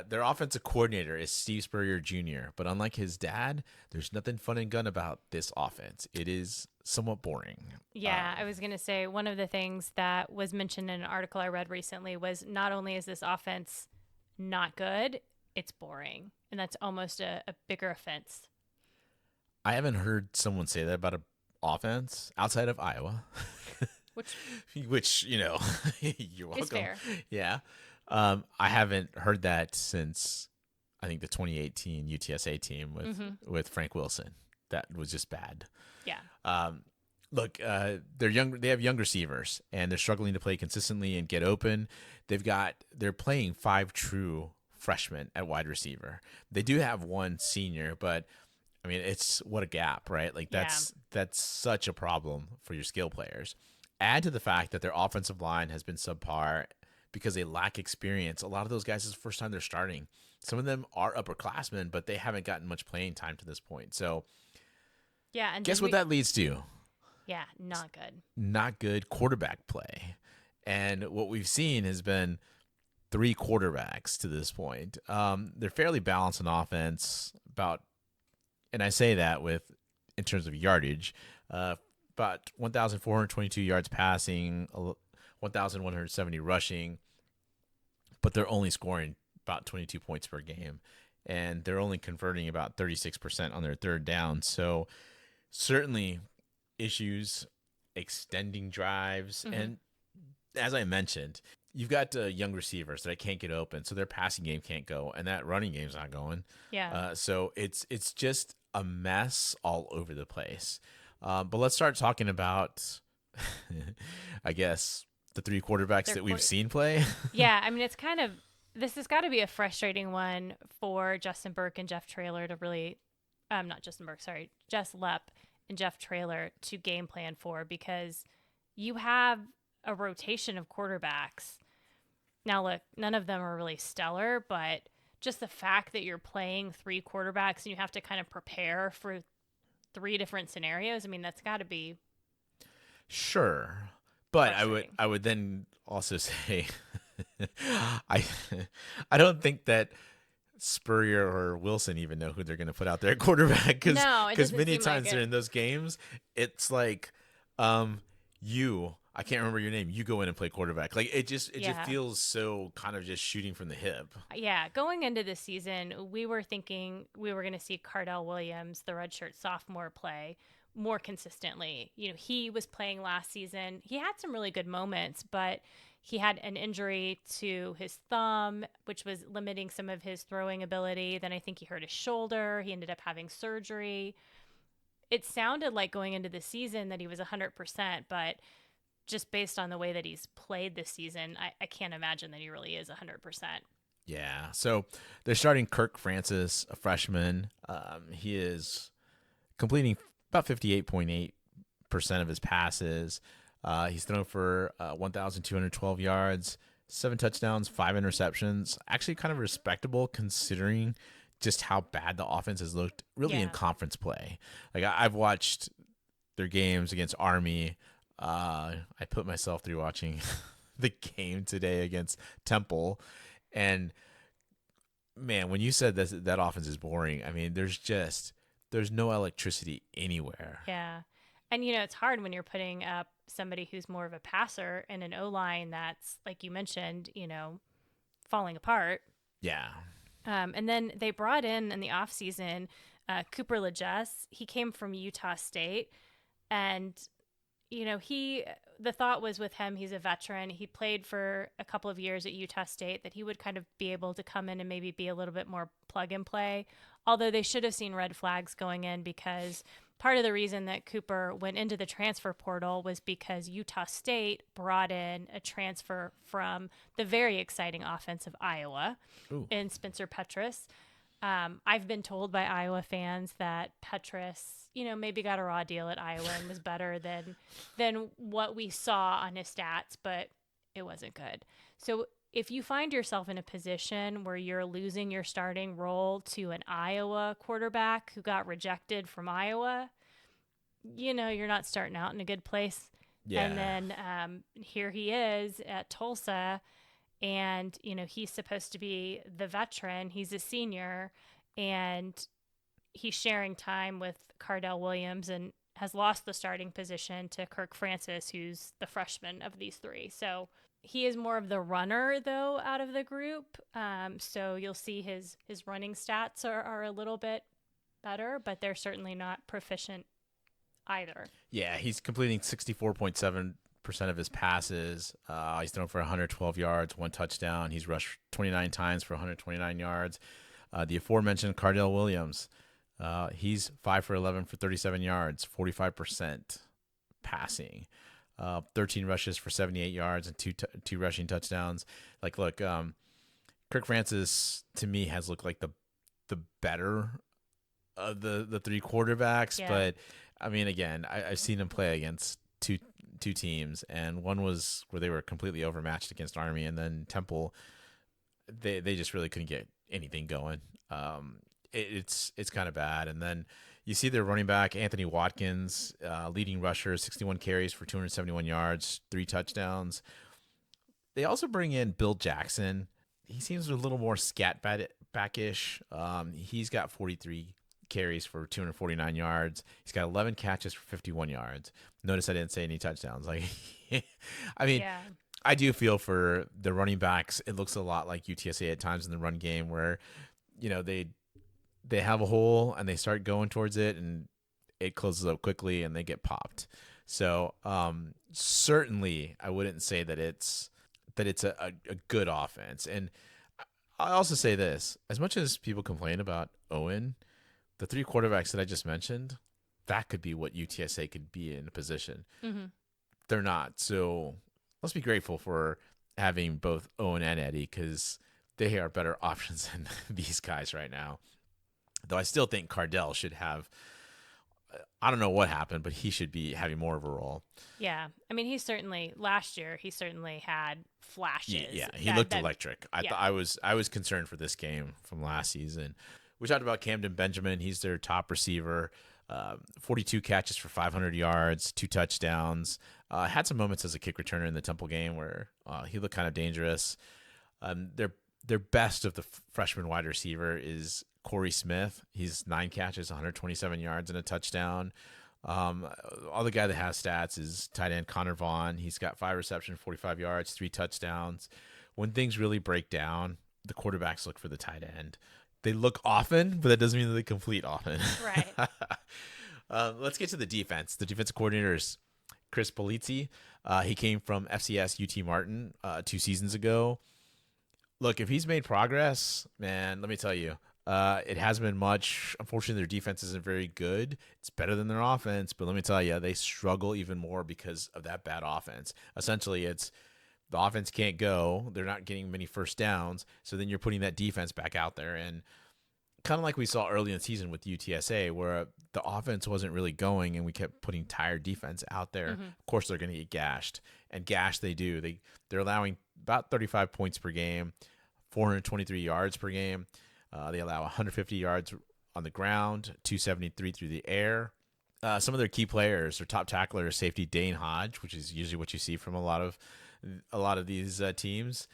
Their offensive coordinator is Steve Spurrier Jr., but unlike his dad, there's nothing fun and gun about this offense. It is somewhat boring. Yeah, I was going to say one of the things that was mentioned in an article I read recently was not only is this offense not good, it's boring. And that's almost a bigger offense. I haven't heard someone say that about an offense outside of Iowa. Which you're welcome. It's fair. Yeah. I haven't heard that since I think the 2018 UTSA team with Frank Wilson. That was just bad. Yeah. Look, they're young. They have young receivers, and they're struggling to play consistently and get open. They're playing 5 true freshmen at wide receiver. They do have one senior, but I mean, it's what a gap, right? Like that's such a problem for your skill players. Add to the fact that their offensive line has been subpar because they lack experience. A lot of those guys is the first time they're starting. Some of them are upperclassmen, but they haven't gotten much playing time to this point. So, yeah, and guess what that leads to? Yeah, not good. Not good quarterback play. And what we've seen has been 3 quarterbacks to this point. They're fairly balanced on offense, and I say that in terms of yardage, about 1,422 yards passing, 1,170 rushing, but they're only scoring about 22 points per game, and they're only converting about 36% on their third down. So certainly issues extending drives. And as I mentioned, you've got young receivers that can't get open, so their passing game can't go, and that running game's not going. Yeah. So it's just a mess all over the place. But let's start talking about, I guess, the 3 quarterbacks that we've seen play. Yeah, I mean, this has got to be a frustrating one for Justin Burke and Jeff Traylor to really, not Justin Burke, sorry, Jess Lepp and Jeff Traylor to game plan for, because you have a rotation of quarterbacks. Now, look, none of them are really stellar, but just the fact that you're playing 3 quarterbacks and you have to kind of prepare for 3 different scenarios, I mean, that's got to be sure. But I would then also say I I don't think that Spurrier or Wilson even know who they're going to put out there at quarterback No, it because doesn't many seem like times it. during those games it's like you I can't remember your name, you go in and play quarterback. Like it just Yeah. feels so kind of just shooting from the hip. Yeah, going into the season, we were thinking we were going to see Cardell Williams, the redshirt sophomore, play more consistently. He was playing last season. He had some really good moments, but he had an injury to his thumb, which was limiting some of his throwing ability. Then I think he hurt his shoulder. He ended up having surgery. It sounded like going into the season that he was 100%, but just based on the way that he's played this season, I can't imagine that he really is 100%. Yeah. So they're starting Kirk Francis, a freshman. He is completing about 58.8% of his passes. He's thrown for 1,212 yards, 7 touchdowns, 5 interceptions. Actually, kind of respectable considering just how bad the offense has looked really in Yeah. conference play. Like I've watched their games against Army. I put myself through watching the game today against Temple, and man, when you said that offense is boring, I mean, there's no electricity anywhere. Yeah. And it's hard when you're putting up somebody who's more of a passer and an O line that's, like you mentioned, falling apart. Yeah. And then they brought in the offseason Cooper LeJess. He came from Utah State. And, the thought was with him, he's a veteran. He played for a couple of years at Utah State, that he would kind of be able to come in and maybe be a little bit more plug and play. Although they should have seen red flags going in, because part of the reason that Cooper went into the transfer portal was because Utah State brought in a transfer from the very exciting offense of Iowa Ooh. in Spencer Petras. I've been told by Iowa fans that Petras, maybe got a raw deal at Iowa and was better than what we saw on his stats, but it wasn't good. So if you find yourself in a position where you're losing your starting role to an Iowa quarterback who got rejected from Iowa, you're not starting out in a good place. And Yeah. then here he is at Tulsa, and he's supposed to be the veteran. He's a senior, and he's sharing time with Cardell Williams and has lost the starting position to Kirk Francis, who's the freshman of these three. So he is more of the runner, though, out of the group. So you'll see his running stats are a little bit better, but they're certainly not proficient either. Yeah, he's completing 64.7% of his passes. He's thrown for 112 yards, 1 touchdown. He's rushed 29 times for 129 yards. The aforementioned Cardell Williams, he's 5 for 11 for 37 yards, 45% passing. 13 rushes for 78 yards and two rushing touchdowns. Like, look, Kirk Francis to me has looked like the better of the three quarterbacks, Yeah. but I mean, again, I've seen him play against two teams, and one was where they were completely overmatched against Army, and then Temple, they just really couldn't get anything going. It's kind of bad, and then you see their running back Anthony Watkins, leading rusher, 61 carries for 271 yards, 3 touchdowns. They also bring in Bill Jackson. He seems a little more scat backish. He's got 43 carries for 249 yards. He's got 11 catches for 51 yards. Notice I didn't say any touchdowns. Like, I mean, Yeah. I do feel for the running backs. It looks a lot like UTSA at times in the run game, where they have a hole and they start going towards it, and it closes up quickly and they get popped. So certainly, I wouldn't say that it's a good offense. And I also say this: as much as people complain about Owen, the three quarterbacks that I just mentioned, that could be what UTSA could be in a position. Mm-hmm. They're not. So let's be grateful for having both Owen and Eddie, because they are better options than these guys right now. Though I still think Cardell should have, I don't know what happened, but he should be having more of a role. Yeah. I mean, last year, he certainly had flashes. Yeah, he that, looked that, electric. I yeah. thought I was concerned for this game from last season. We talked about Camden Benjamin. He's their top receiver. 42 catches for 500 yards, 2 touchdowns. Had some moments as a kick returner in the Temple game where he looked kind of dangerous. Their best of the freshman wide receiver is Corey Smith. He's 9 catches, 127 yards, and a touchdown. Other guy that has stats is tight end Connor Vaughn. He's got 5 receptions, 45 yards, 3 touchdowns. When things really break down, the quarterbacks look for the tight end. They look often, but that doesn't mean that they complete often. Right. Let's get to the defense. The defensive coordinator is Chris Polizzi. He came from FCS UT Martin 2 seasons ago. Look, if he's made progress, man, let me tell you, it hasn't been much. Unfortunately, their defense isn't very good. It's better than their offense, but let me tell you, they struggle even more because of that bad offense. Essentially, it's the offense can't go. They're not getting many first downs, so then you're putting that defense back out there. And kind of like we saw early in the season with UTSA, where the offense wasn't really going and we kept putting tired defense out there. Mm-hmm. Of course, they're going to get gashed, and gashed they do. They're allowing about 35 points per game, 423 yards per game. They allow 150 yards on the ground, 273 through the air. Some of their key players, their top tackler is safety Dane Hodge, which is usually what you see from a lot of these teams.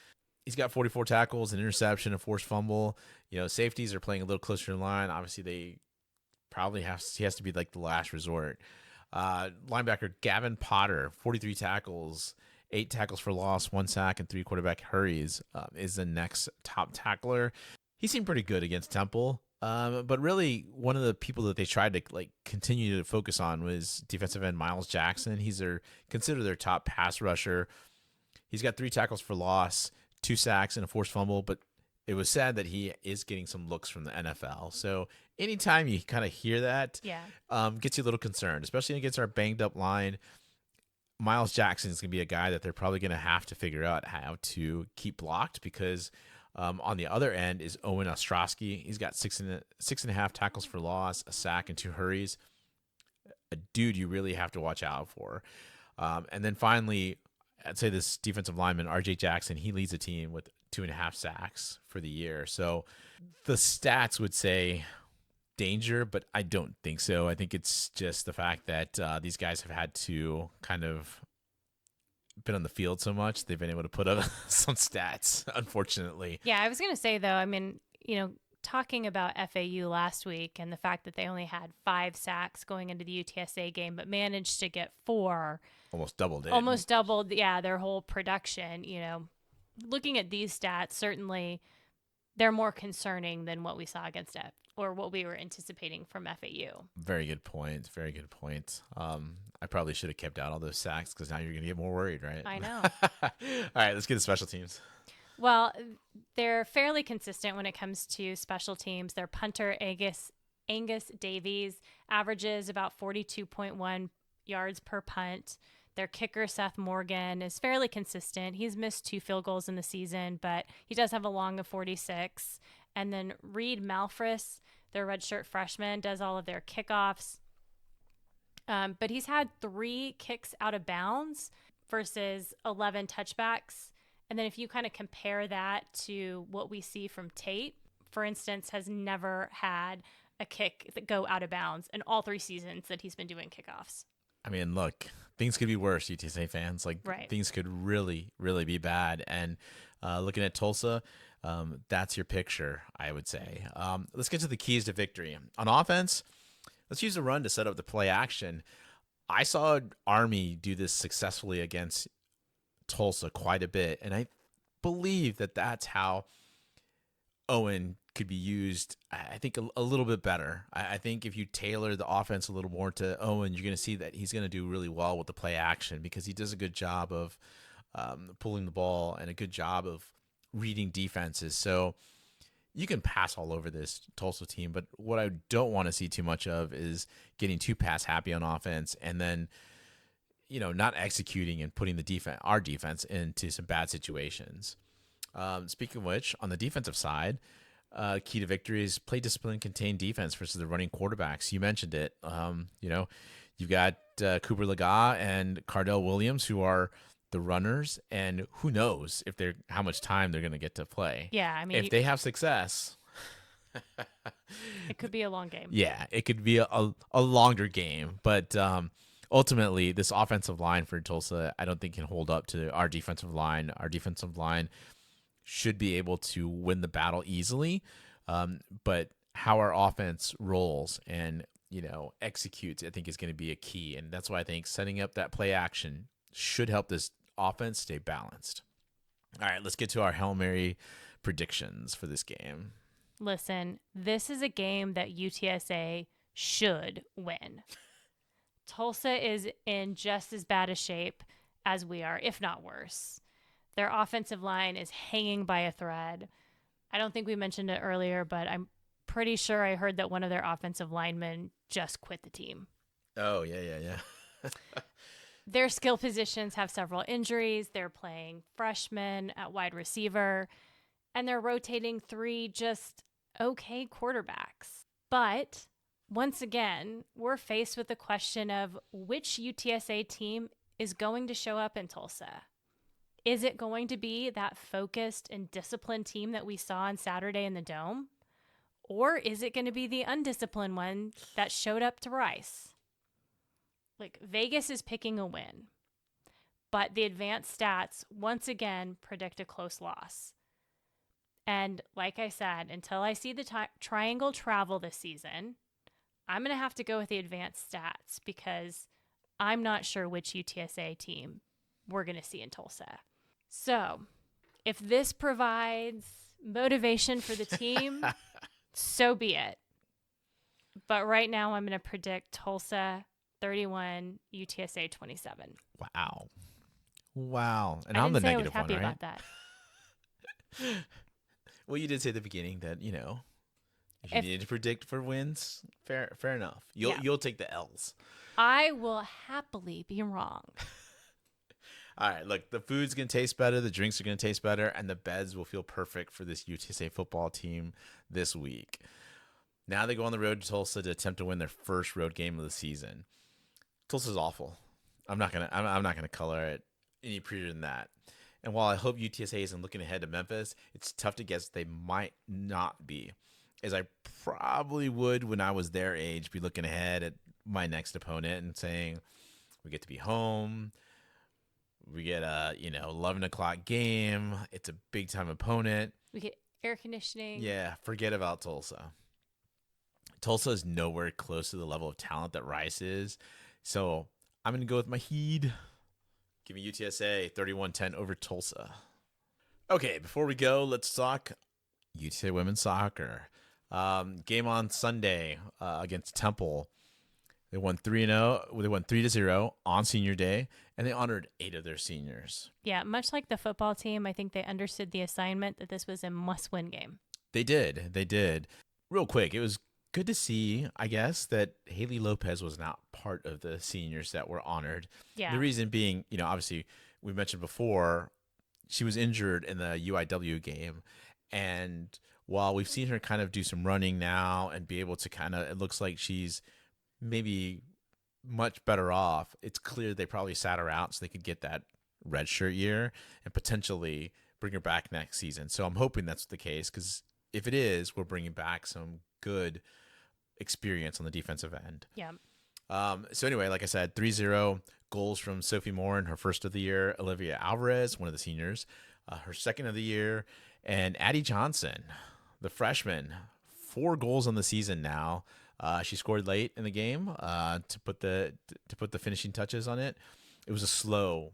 He's got 44 tackles, an interception, a forced fumble. Safeties are playing a little closer in line. Obviously, he has to be like the last resort. Linebacker Gavin Potter, 43 tackles, 8 tackles for loss, 1 sack, and 3 quarterback hurries, is the next top tackler. He seemed pretty good against Temple. But really, one of the people that they tried to continue to focus on was defensive end Miles Jackson. He's considered their top pass rusher. He's got 3 tackles for loss, 2 sacks, and a forced fumble. But it was sad that he is getting some looks from the NFL. So anytime you kind of hear that, gets you a little concerned, especially against our banged up line. Miles Jackson is going to be a guy that they're probably going to have to figure out how to keep blocked because. On the other end is Owen Ostrowski. He's got 6.5 tackles for loss, a sack, and 2 hurries. A dude you really have to watch out for. And then finally, I'd say this defensive lineman, RJ Jackson, he leads the team with 2.5 sacks for the year. So the stats would say danger, but I don't think so. I think it's just the fact that these guys have had to kind of been on the field so much, they've been able to put up some stats, unfortunately. Yeah, I was going to say, though, I mean, talking about FAU last week and the fact that they only had 5 sacks going into the UTSA game, but managed to get 4. Almost doubled it. Almost doubled, their whole production. Looking at these stats, certainly they're more concerning than what we saw against it or what we were anticipating from FAU. Very good point. Very good point. I probably should have kept out all those sacks because now you're going to get more worried, right? I know. All right, let's get to special teams. Well, they're fairly consistent when it comes to special teams. Their punter, Angus Davies, averages about 42.1 yards per punt. Their kicker, Seth Morgan, is fairly consistent. He's missed 2 field goals in the season, but he does have a long of 46. And then Reed Malfris, their redshirt freshman, does all of their kickoffs. But he's had 3 kicks out of bounds versus 11 touchbacks. And then if you kind of compare that to what we see from Tate, for instance, has never had a kick that go out of bounds in all 3 seasons that he's been doing kickoffs. I mean, look, things could be worse, UTSA fans. Right. Things could really, really be bad. And looking at Tulsa, that's your picture, I would say. Let's get to the keys to victory. On offense, let's use a run to set up the play action. I saw Army do this successfully against Tulsa quite a bit, and I believe that that's how Owen could be used, I think, a little bit better. I think if you tailor the offense a little more to Owen, you're going to see that he's going to do really well with the play action because he does a good job of pulling the ball and a good job of reading defenses. So you can pass all over this Tulsa team, but what I don't want to see too much of is getting too pass happy on offense and then, not executing and putting our defense into some bad situations. Speaking of which, on the defensive side, key to victory is play discipline, contain defense versus the running quarterbacks. You mentioned it. You've got Cooper Lega and Cardell Williams, who are the runners, and who knows how much time they're going to get to play. Yeah, I mean, if they have success, It could be a long game. Yeah, it could be a longer game, but ultimately, this offensive line for Tulsa, I don't think can hold up to our defensive line. Our defensive line should be able to win the battle easily, but how our offense rolls and executes, I think is going to be a key, and that's why I think setting up that play action should help this offense stay balanced. All right, let's get to our Hail Mary predictions for this game. Listen, this is a game that UTSA should win. Tulsa is in just as bad a shape as we are, if not worse. Their offensive line is hanging by a thread. I don't think we mentioned it earlier, but I'm pretty sure I heard that one of their offensive linemen just quit the team. Oh, yeah. Their skill positions have several injuries. They're playing freshmen at wide receiver, and they're rotating 3 just okay quarterbacks. But once again, we're faced with the question of which UTSA team is going to show up in Tulsa. Is it going to be that focused and disciplined team that we saw on Saturday in the Dome? Or is it going to be the undisciplined one that showed up to Rice? Like, Vegas is picking a win, but the advanced stats once again predict a close loss. And like I said, until I see the triangle travel this season, I'm going to have to go with the advanced stats because I'm not sure which UTSA team we're going to see in Tulsa. So, if this provides motivation for the team, so be it. But right now, I'm going to predict Tulsa 31, UTSA 27. Wow. And I I'm the didn't say I was negative happy one, right? about that. Well, you did say at the beginning that, if you If needed to predict for wins, fair enough. Yeah. You'll take the L's. I will happily be wrong. All right, look, the food's going to taste better, the drinks are going to taste better, and the beds will feel perfect for this UTSA football team this week. Now they go on the road to Tulsa to attempt to win their first road game of the season. Tulsa's awful. I'm not gonna color it any prettier than that. And while I hope UTSA isn't looking ahead to Memphis, it's tough to guess they might not be, as I probably would when I was their age, be looking ahead at my next opponent and saying, we get to be home. We get a 11 o'clock game. It's a big time opponent. We get air conditioning. Yeah, forget about Tulsa. Tulsa is nowhere close to the level of talent that Rice is. So I'm going to go with my heed. Give me UTSA 31-10 over Tulsa. Okay, before we go, let's talk UTSA women's soccer. Game on Sunday against Temple. They won 3-0. They won 3-0 on Senior Day, and they honored 8 of their seniors. Yeah, much like the football team, I think they understood the assignment that this was a must-win game. They did. Real quick, it was good to see, I guess, that Haley Lopez was not part of the seniors that were honored. Yeah. The reason being, obviously, we mentioned before, she was injured in the UIW game, and while we've seen her kind of do some running now and be able to it looks like she's maybe much better off, it's clear they probably sat her out so they could get that redshirt year and potentially bring her back next season. So I'm hoping that's the case, because if it is, we're bringing back some good experience on the defensive end. Yeah. So anyway, like I said, 3-0 goals from Sophie Moore in her first of the year, Olivia Alvarez, one of the seniors, her second of the year, and Addie Johnson, the freshman, 4 goals on the season now. She scored late in the game to put the finishing touches on it. It was a slow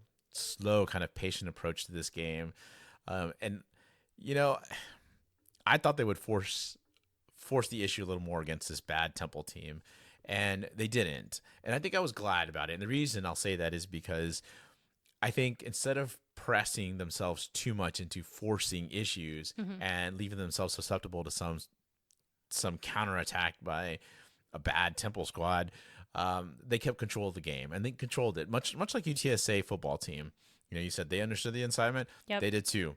kind of patient approach to this game, and I thought they would force the issue a little more against this bad Temple team, and they didn't. And I think I was glad about it. And the reason I'll say that is because I think instead of pressing themselves too much into forcing issues and leaving themselves susceptible to some counterattack by a bad Temple squad, they kept control of the game, and they controlled it much like UTSA football team. You said they understood the assignment. Yep. They did too.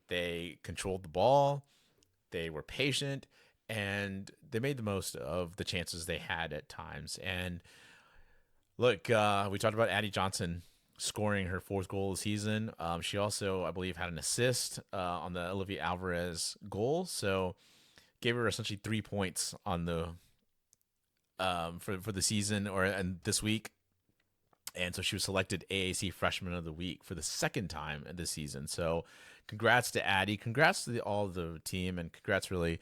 They controlled the ball. They were patient, and they made the most of the chances they had at times. And look, we talked about Addie Johnson scoring her 4th goal of the season. She also, I believe, had an assist on the Olivia Alvarez goal. So gave her essentially 3 points on the for the season and this week. And so she was selected AAC Freshman of the Week for the second time in this season. So congrats to Addie. Congrats to all of the team. And congrats, really,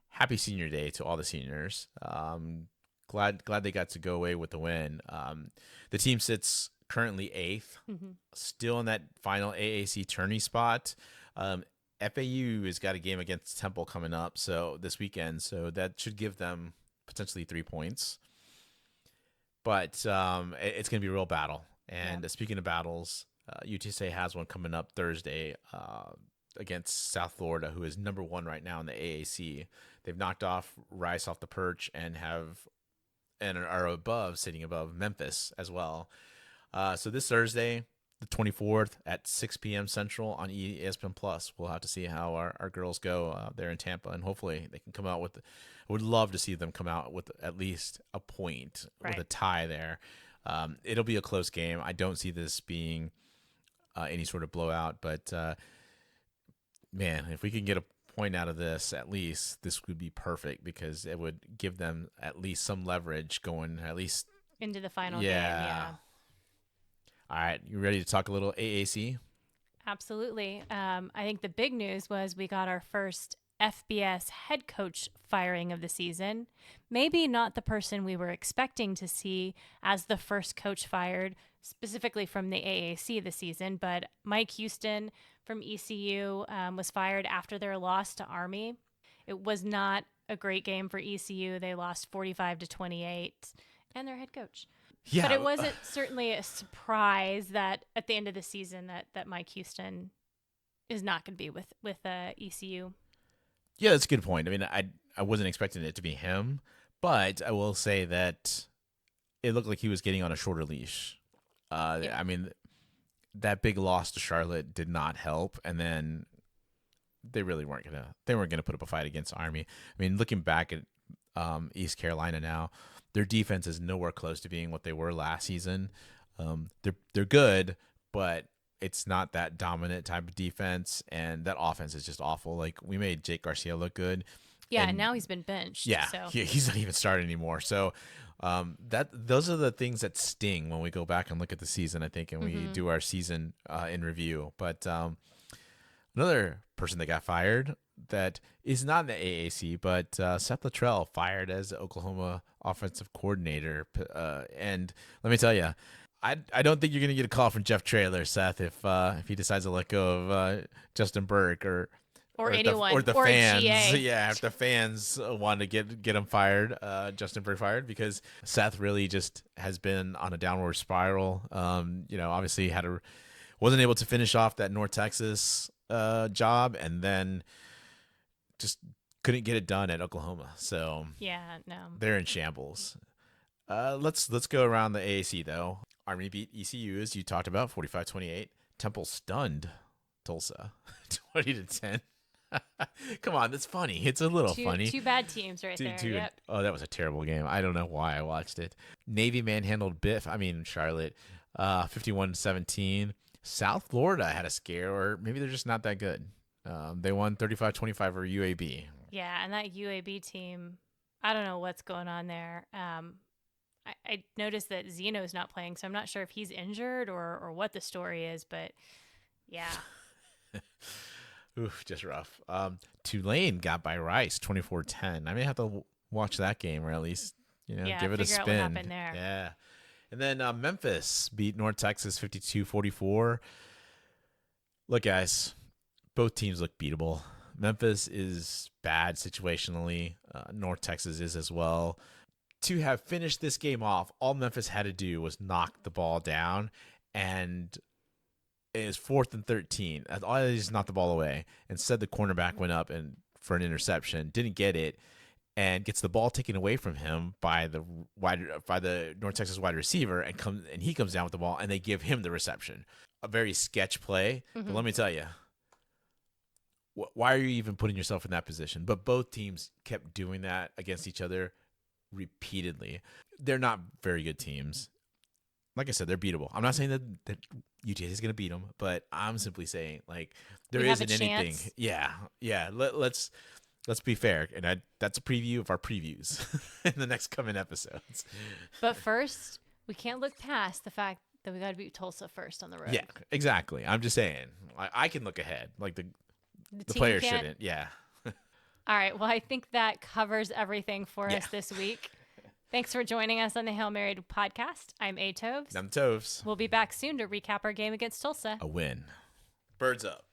happy senior day to all the seniors. Glad they got to go away with the win. The team sits currently 8th, still in that final AAC tourney spot. FAU has got a game against Temple coming up this weekend. So that should give them potentially 3 points. But it's going to be a real battle. And speaking of battles, UTSA has one coming up Thursday against South Florida, who is number 1 right now in the AAC. They've knocked off Rice off the perch and are sitting above Memphis as well. So this Thursday, the 24th at 6 p.m. Central on ESPN Plus, we'll have to see how our girls go there in Tampa, and hopefully they can come out with. I would love to see them come out with at least a point, with a tie there. It'll be a close game. I don't see this being any sort of blowout, but man, if we can get a point out of this, at least this would be perfect, because it would give them at least some leverage going at least into the final game. Yeah. All right, you ready to talk a little AAC? Absolutely. I think the big news was we got our first FBS head coach firing of the season. Maybe not the person we were expecting to see as the first coach fired, specifically from the AAC this season, but Mike Houston from ECU was fired after their loss to Army. It was not a great game for ECU. They lost 45-28, and their head coach. Yeah, but it wasn't certainly a surprise that at the end of the season that Mike Houston is not going to be with ECU. Yeah, that's a good point. I mean, I wasn't expecting it to be him, but I will say that it looked like he was getting on a shorter leash. I mean, that big loss to Charlotte did not help, and then they really weren't gonna put up a fight against Army. I mean, looking back at East Carolina now, their defense is nowhere close to being what they were last season. They're good, but it's not that dominant type of defense, and that offense is just awful. Like, we made Jake Garcia look good. Yeah, and now he's been benched. Yeah, so. He's not even starting anymore. So those are the things that sting when we go back and look at the season, I think, and we do our season in review. But another person that got fired that is not in the AAC, but Seth Luttrell fired as the Oklahoma offensive coordinator. And let me tell you, I don't think you're going to get a call from Jeff Traylor, Seth, if he decides to let go of Justin Burke or anyone the or fans. GA. Yeah, if the fans want to get him fired, Justin Burke fired, because Seth really just has been on a downward spiral. Obviously wasn't able to finish off that North Texas job, and then just couldn't get it done at Oklahoma. So yeah, no, they're in shambles. Let's go around the AAC though. Army beat ECU, as you talked about, 45-28. Temple stunned Tulsa 20-10. Come on, that's funny. It's a little funny. Two bad teams there. Yep. Oh, that was a terrible game. I don't know why I watched it. Navy manhandled Charlotte, 51-17. South Florida had a scare, or maybe they're just not that good. They won 35-25 over UAB. Yeah, and that UAB team, I don't know what's going on there. I noticed that Zeno's not playing, so I'm not sure if he's injured or what the story is, but yeah. Oof, just rough. Tulane got by Rice 24-10. I may have to watch that game, or at least give it a spin. Out what happened there. Yeah. And then Memphis beat North Texas 52-44. Look, guys, both teams look beatable. Memphis is bad situationally. North Texas is as well. To have finished this game off, all Memphis had to do was knock the ball down, and it is 4th and 13. All I did is knock the ball away. Instead, the cornerback went up and for an interception, didn't get it, and gets the ball taken away from him by the North Texas wide receiver, and he comes down with the ball, and they give him the reception. A very sketch play, but let me tell you, why are you even putting yourself in that position? But both teams kept doing that against each other repeatedly. They're not very good teams. Like I said, they're beatable. I'm not saying that UTSA is going to beat them, but I'm simply saying, like, there isn't anything. Yeah. Let's let's be fair, and that's a preview of our previews in the next coming episodes. But first, we can't look past the fact that we got to beat Tulsa first on the road. Yeah, exactly. I'm just saying, I can look ahead. Like the team players can't. shouldn't. Yeah. All right. Well, I think that covers everything for Yeah. us this week. Thanks for joining us on the Hail Mary podcast. I'm A. Toves. I'm Toves. We'll be back soon to recap our game against Tulsa. A win. Birds up.